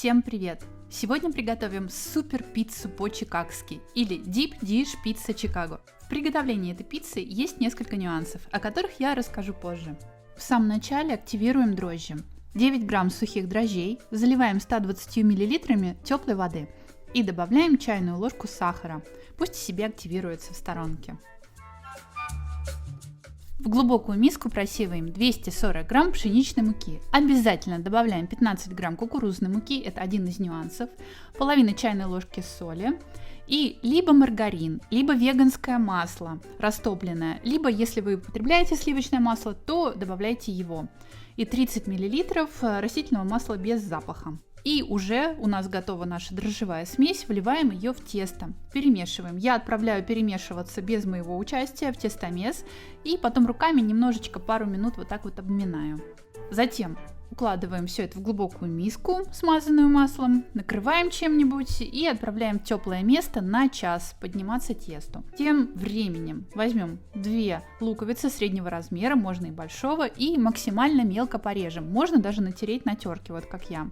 Всем привет! Сегодня приготовим супер пиццу по-чикагски или Deep Dish Pizza Chicago. В приготовлении этой пиццы есть несколько нюансов, о которых я расскажу позже. В самом начале активируем дрожжи. 9 грамм сухих дрожжей заливаем 120 мл теплой воды и добавляем чайную ложку сахара. Пусть себе активируется в сторонке. В глубокую миску просеиваем 240 грамм пшеничной муки. Обязательно добавляем 15 грамм кукурузной муки, это один из нюансов, половина чайной ложки соли и либо маргарин, либо веганское масло растопленное, либо если вы употребляете сливочное масло, то добавляйте его. И 30 мл растительного масла без запаха. И уже у нас готова наша дрожжевая смесь, вливаем ее в тесто, перемешиваем. Я отправляю перемешиваться без моего участия в тестомес и потом руками немножечко пару минут вот так вот обминаю. Затем укладываем все это в глубокую миску, смазанную маслом, накрываем чем-нибудь и отправляем в теплое место на час подниматься тесту. Тем временем возьмем 2 луковицы среднего размера, можно и большого, и максимально мелко порежем. Можно даже натереть на терке, вот как я.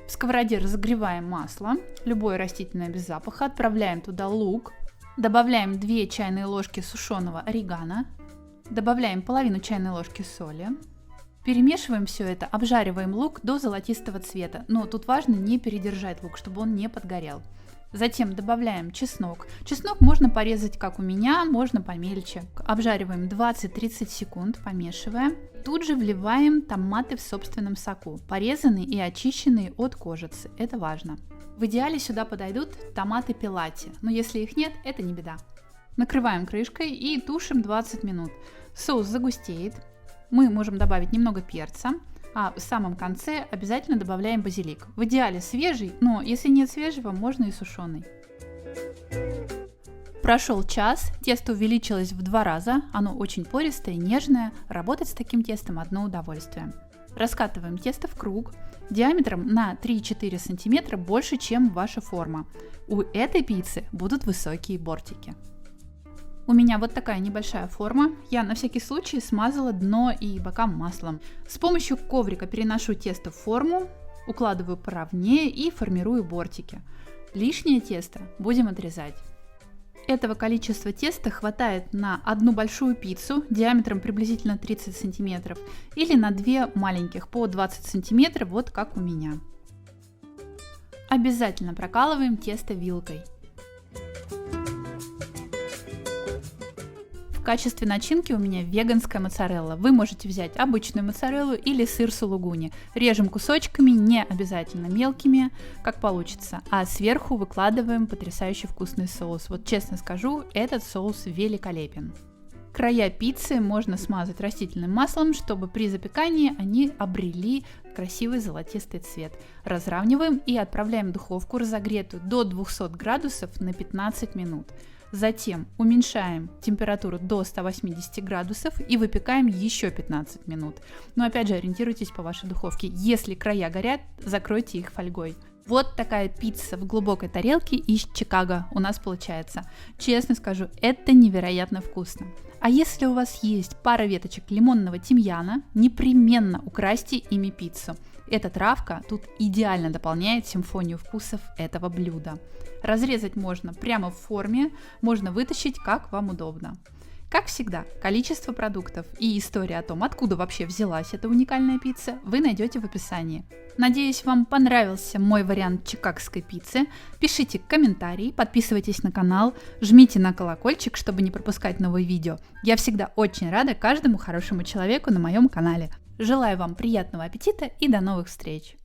В сковороде разогреваем масло, любое растительное без запаха, отправляем туда лук, добавляем 2 чайные ложки сушеного орегано, добавляем половину чайной ложки соли, перемешиваем все это, обжариваем лук до золотистого цвета, но тут важно не передержать лук, чтобы он не подгорел. Затем добавляем чеснок. Чеснок можно порезать, как у меня, можно помельче. Обжариваем 20-30 секунд, помешивая. Тут же вливаем томаты в собственном соку, порезанные и очищенные от кожицы. Это важно. В идеале сюда подойдут томаты пилати, но если их нет, это не беда. Накрываем крышкой и тушим 20 минут. Соус загустеет. Мы можем добавить немного перца. А в самом конце обязательно добавляем базилик. В идеале свежий, но если нет свежего, можно и сушеный. Прошел час, тесто увеличилось в 2 раза, оно очень пористое, нежное, работать с таким тестом одно удовольствие. Раскатываем тесто в круг, диаметром на 3-4 см больше, чем ваша форма. У этой пиццы будут высокие бортики. У меня вот такая небольшая форма, я на всякий случай смазала дно и бока маслом. С помощью коврика переношу тесто в форму, укладываю поровнее и формирую бортики. Лишнее тесто будем отрезать. Этого количества теста хватает на одну большую пиццу диаметром приблизительно 30 см или на 2 маленьких по 20 см, вот как у меня. Обязательно прокалываем тесто вилкой. В качестве начинки у меня веганская моцарелла. Вы можете взять обычную моцареллу или сыр сулугуни. Режем кусочками, не обязательно мелкими, как получится. А сверху выкладываем потрясающий вкусный соус. Вот честно скажу, этот соус великолепен. Края пиццы можно смазать растительным маслом, чтобы при запекании они обрели красивый золотистый цвет. Разравниваем и отправляем в духовку, разогретую до 200 градусов на 15 минут. Затем уменьшаем температуру до 180 градусов и выпекаем еще 15 минут. Но опять же ориентируйтесь по вашей духовке. Если края горят, закройте их фольгой. Вот такая пицца в глубокой тарелке из Чикаго у нас получается. Честно скажу, это невероятно вкусно. А если у вас есть пара веточек лимонного тимьяна, непременно украсьте ими пиццу. Эта травка тут идеально дополняет симфонию вкусов этого блюда. Разрезать можно прямо в форме, можно вытащить как вам удобно. Как всегда, количество продуктов и история о том, откуда вообще взялась эта уникальная пицца, вы найдете в описании. Надеюсь, вам понравился мой вариант чикагской пиццы. Пишите комментарии, подписывайтесь на канал, жмите на колокольчик, чтобы не пропускать новые видео. Я всегда очень рада каждому хорошему человеку на моем канале. Желаю вам приятного аппетита и до новых встреч!